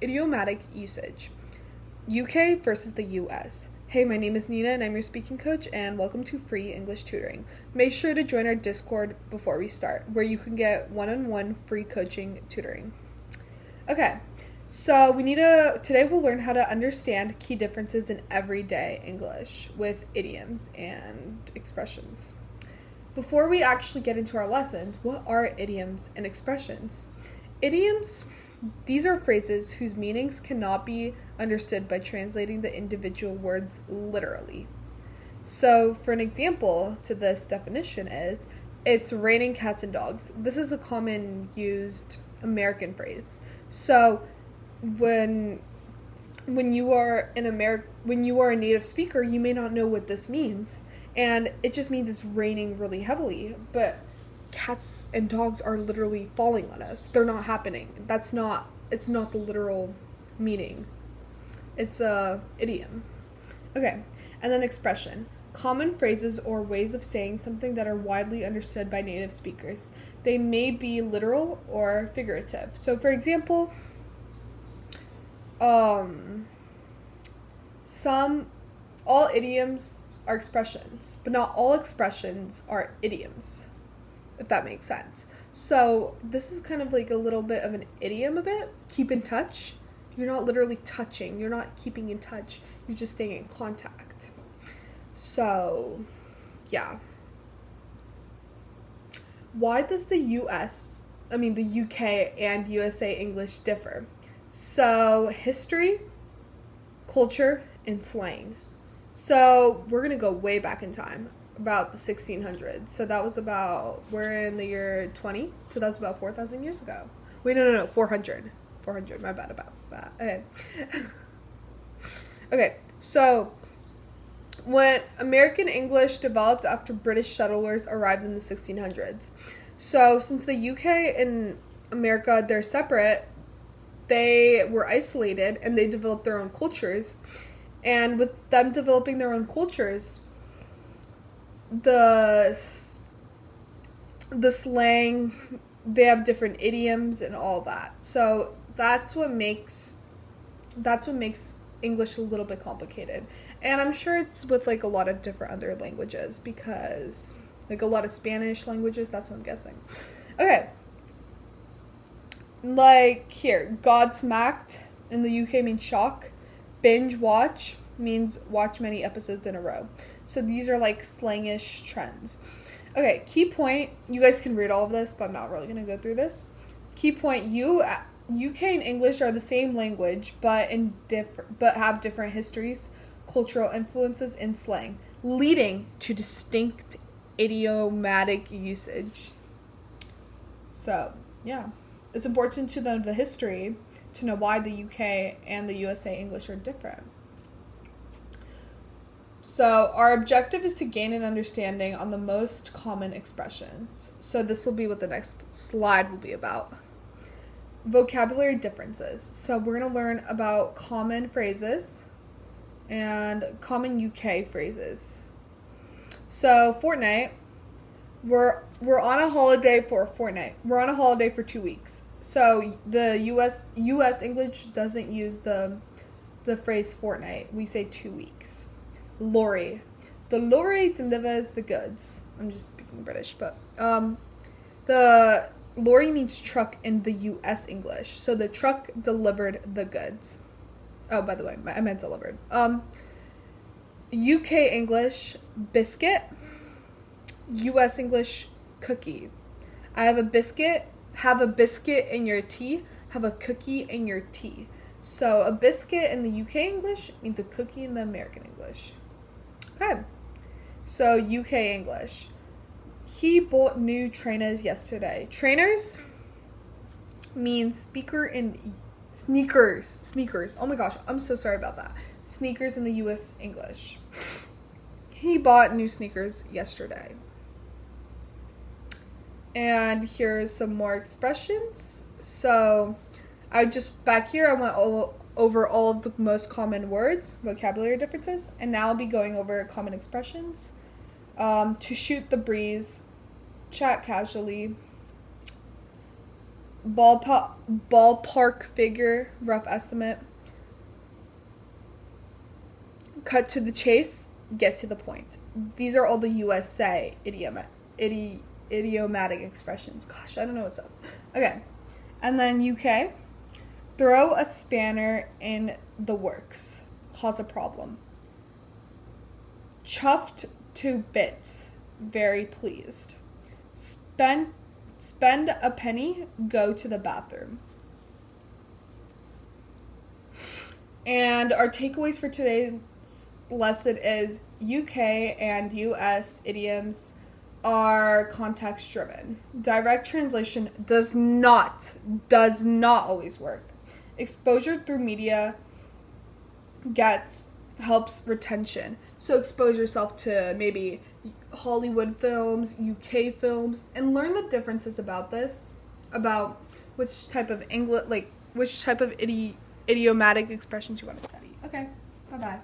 Idiomatic usage. UK versus the US. Hey, my name is Nina and I'm your speaking coach, and welcome to Free English Tutoring. Make sure to join our Discord before we start, where you can get one-on-one free coaching tutoring. Okay, so today we'll learn how to understand key differences in everyday English with idioms and expressions. Before we actually get into our lessons, what are idioms and expressions? Idioms, these are phrases whose meanings cannot be understood by translating the individual words literally. So, for an example to this definition is, it's raining cats and dogs. This is a common used American phrase. So, when you are a native speaker, you may not know what this means. And it just means it's raining really heavily, but cats and dogs are literally falling on us. They're not happening. It's not the literal meaning. It's a idiom. Okay, and then expression. Common phrases or ways of saying something that are widely understood by native speakers. They may be literal or figurative. So for example, all idioms are expressions, but not all expressions are idioms, if that makes sense. So this is kind of like a little bit of an idiom a bit. Keep in touch. You're not literally touching. You're not keeping in touch. You're just staying in contact. So, yeah. Why does the UK and USA English differ? So, history, culture, and slang. So we're going to go way back in time, about the 1600s. So that was we're in the year 20, so that was about 4,000 years ago. Wait, no, 400. 400, my bad about that. Okay. Okay, so when American English developed after British settlers arrived in the 1600s. So since the UK and America, they're separate, they were isolated and they developed their own cultures. And with them developing their own cultures, the slang, they have different idioms and all that. So that's what makes English a little bit complicated. And I'm sure it's with like a lot of different other languages, because like a lot of Spanish languages, that's what I'm guessing. Okay. Like here, godsmacked in the UK means shock. Binge watch means watch many episodes in a row. So these are like slangish trends. Okay, key point. You guys can read all of this, but I'm not really going to go through this. Key point. UK and English are the same language, but have different histories, cultural influences, and slang, leading to distinct idiomatic usage. So, yeah. It's important to know the history to know why the UK and the USA English are different. So our objective is to gain an understanding on the most common expressions. So this will be what the next slide will be about. Vocabulary differences. So we're going to learn about common phrases and common UK phrases. So fortnight, we're on a holiday for a fortnight. We're on a holiday for 2 weeks. So the US English doesn't use the phrase fortnight. We say 2 weeks. Lorry. The lorry delivers the goods. I'm just speaking British, but the lorry means truck in the US English. So the truck delivered the goods. Oh, by the way, I meant delivered. UK English, biscuit. US English, cookie. I have a biscuit. Have a biscuit in your tea. Have a cookie in your tea. So a biscuit in the UK English means a cookie in the American English. Okay. So UK English. He bought new trainers yesterday. Trainers means speaker in sneakers. Sneakers. Oh my gosh, I'm so sorry about that. Sneakers in the US English. He bought new sneakers yesterday. And here's some more expressions. So back here I went over all of the most common words, vocabulary differences, and now I'll be going over common expressions. To shoot the breeze, chat casually, ballpark figure, rough estimate. Cut to the chase, get to the point. These are all the USA idiomatic expressions. Gosh, I don't know what's up. Okay. And then UK, throw a spanner in the works, cause a problem. Chuffed to bits, very pleased. Spend a penny, go to the bathroom. And our takeaways for today's lesson is UK and US idioms are context driven. Direct translation does not always work. Exposure through media helps retention. So expose yourself to maybe Hollywood films, UK films, and learn the differences about which type of idiomatic expressions you want to study. Okay, bye-bye.